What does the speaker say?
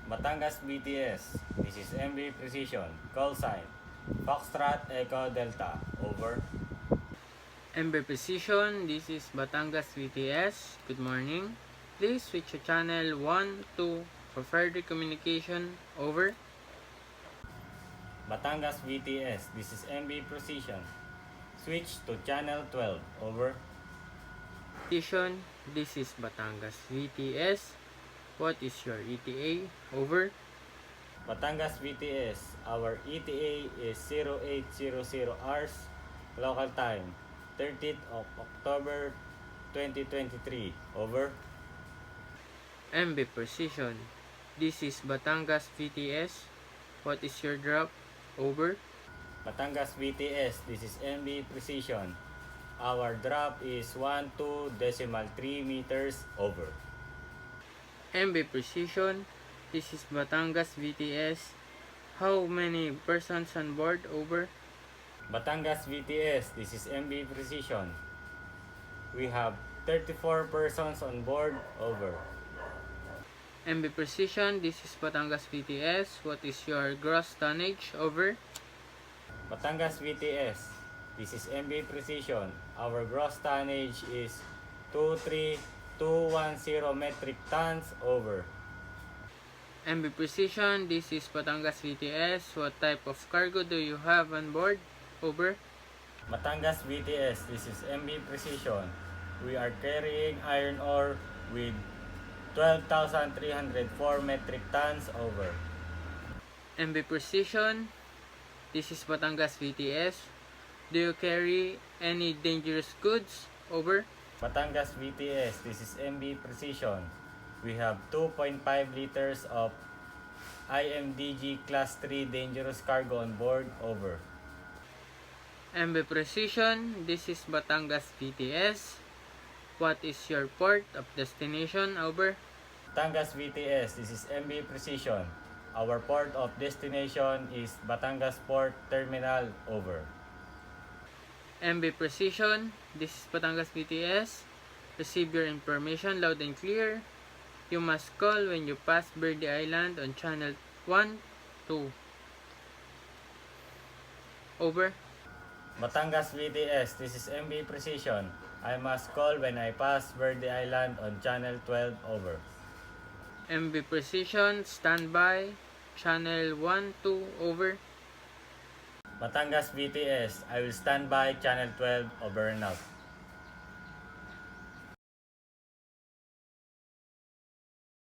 Batangas BTS, this is MB Precision, call sign, Foxtrot Echo Delta, over. MB Precision, this is Batangas BTS. Good morning. Please switch to channel 1, 2 for further communication. Over. Batangas BTS, this is MB Precision, switch to channel 12, over. Precision, this is Batangas BTS. What is your ETA? Over. Batangas BTS, our ETA is 0800 hours, local time, 30th of October 2023, over. MB Precision, this is Batangas BTS. What is your drop? Over. Batangas BTS, this is MB Precision, our drop is 12.3 meters, over. MB Precision, this is Batangas BTS. How many persons on board? Over. Batangas BTS, this is MB Precision. We have 34 persons on board, over. MB Precision, this is Batangas BTS. What is your gross tonnage? Over. Batangas BTS, this is MB Precision. Our gross tonnage is 23210 metric tons, over. MB Precision, this is Batangas BTS. What type of cargo do you have on board? Over. Batangas BTS, this is MB Precision. We are carrying iron ore with 12,304 metric tons, over. MB Precision, this is Batangas BTS. Do you carry any dangerous goods? Over. Batangas BTS, this is MB Precision. We have 2.5 liters of IMDG Class 3 dangerous cargo on board, over. MB Precision, this is Batangas BTS. What is your port of destination? Over. Batangas BTS, this is MB Precision. Our port of destination is Batangas Port Terminal, over. MB Precision, this is Batangas BTS. Receive your information loud and clear. You must call when you pass Verde Island on channel 1, 2. Over. Batangas BTS, this is MB Precision. I must call when I pass Verde Island on channel 12, over. MB Precision, standby. Channel 1, 2, over. Batangas BTS, I will stand by channel 12, over and out.